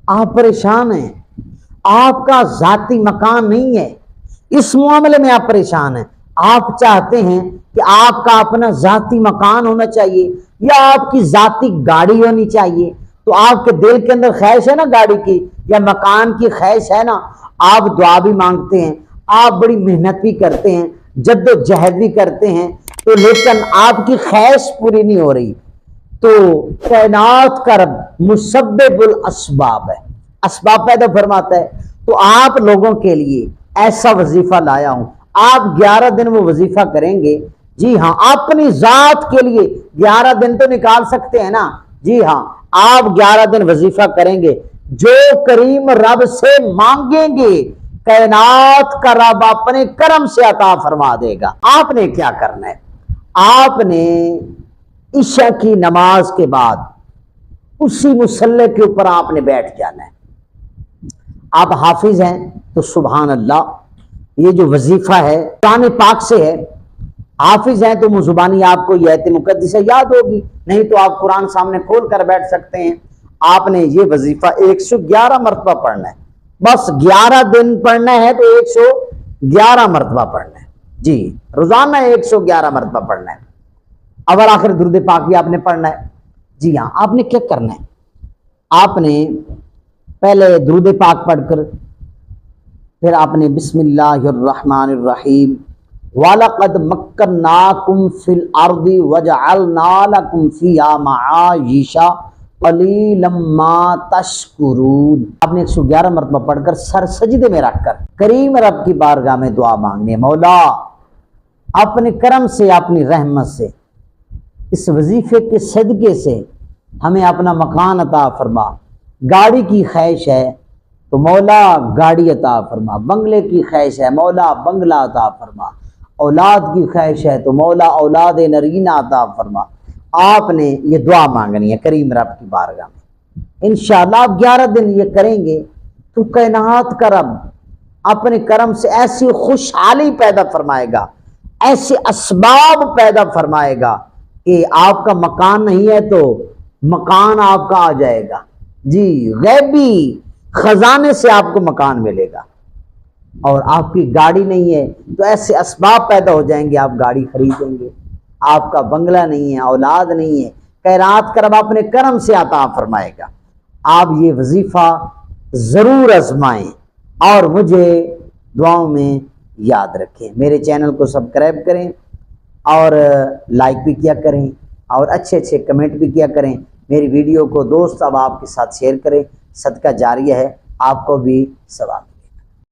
آپ پریشان ہیں، آپ کا ذاتی مکان نہیں ہے، اس معاملے میں آپ پریشان ہیں۔ آپ چاہتے ہیں کہ آپ کا اپنا ذاتی مکان ہونا چاہیے یا آپ کی ذاتی گاڑی ہونی چاہیے، تو آپ کے دل کے اندر خواہش ہے نا گاڑی کی یا مکان کی خواہش ہے نا، آپ دعا بھی مانگتے ہیں، آپ بڑی محنت بھی کرتے ہیں، جد و جہد بھی کرتے ہیں، تو لیکن آپ کی خواہش پوری نہیں ہو رہی۔ تو کائنات کا رب مسبب الاسباب ہے، اسباب پیدا فرماتا ہے۔ تو آپ لوگوں کے لیے ایسا وظیفہ لایا ہوں، آپ 11 دن وہ وظیفہ کریں گے۔ جی ہاں، اپنی ذات کے لیے 11 دن تو نکال سکتے ہیں نا، جی ہاں، آپ 11 دن وظیفہ کریں گے، جو کریم رب سے مانگیں گے کائنات کا رب اپنے کرم سے عطا فرما دے گا۔ آپ نے کیا کرنا ہے؟ آپ نے عشاء کی نماز کے بعد اسی مصلی کے اوپر آپ نے بیٹھ جانا ہے۔ آپ حافظ ہیں تو سبحان اللہ، یہ جو وظیفہ ہے قرآن پاک سے ہے، حافظ ہیں تو زبانی آپ کو یہ آیت مقدسہ یاد ہوگی، نہیں تو آپ قرآن سامنے کھول کر بیٹھ سکتے ہیں۔ آپ نے یہ وظیفہ 111 مرتبہ پڑھنا ہے، بس 11 دن پڑھنا ہے تو 111 مرتبہ پڑھنا ہے، جی روزانہ 111 مرتبہ پڑھنا ہے۔ اول آخر درود پاک بھی آپ نے پڑھنا ہے۔ جی ہاں، آپ نے کیا کرنا ہے؟ آپ نے پہلے درود پاک پڑھ کر پھر آپ نے بسم اللہ الرحمن الرحیم وَلَقَدْ مَكَّنَّاكُمْ فِي الْأَرْضِ وَجَعَلْنَا لَكُمْ فِيهَا مَعَایِشَ قَلِيلًا مَا تَشْکُرُونَ۔ آپ نے 111 مرتبہ پڑھ کر سر سجدے میں رکھ کر کریم رب کی بارگاہ میں دعا مانگنی ہے، مولا اپنے کرم سے، اپنی رحمت سے، اس وظیفے کے صدقے سے ہمیں اپنا مکان عطا فرما۔ گاڑی کی خواہش ہے تو مولا گاڑی عطا فرما، بنگلے کی خواہش ہے مولا بنگلہ عطا فرما، اولاد کی خواہش ہے تو مولا اولاد نرینہ عطا فرما۔ آپ نے یہ دعا مانگنی ہے کریم رب کی بارگاہ میں۔ انشاءاللہ آپ 11 دن یہ کریں گے تو کائنات کا رب اپنے کرم سے ایسی خوشحالی پیدا فرمائے گا، ایسے اسباب پیدا فرمائے گا کہ آپ کا مکان نہیں ہے تو مکان آپ کا آ جائے گا، جی غیبی خزانے سے آپ کو مکان ملے گا۔ اور آپ کی گاڑی نہیں ہے تو ایسے اسباب پیدا ہو جائیں گے، آپ گاڑی خریدیں گے۔ آپ کا بنگلہ نہیں ہے، اولاد نہیں ہے، کائنات کا رب اپنے کرم سے عطا فرمائے گا۔ آپ یہ وظیفہ ضرور آزمائیں اور مجھے دعاؤں میں یاد رکھیں۔ میرے چینل کو سبسکرائب کریں اور لائک بھی کیا کریں اور اچھے اچھے کمنٹ بھی کیا کریں۔ میری ویڈیو کو دوست اب آپ کے ساتھ شیئر کریں، صدقہ جاریہ ہے، آپ کو بھی ثواب۔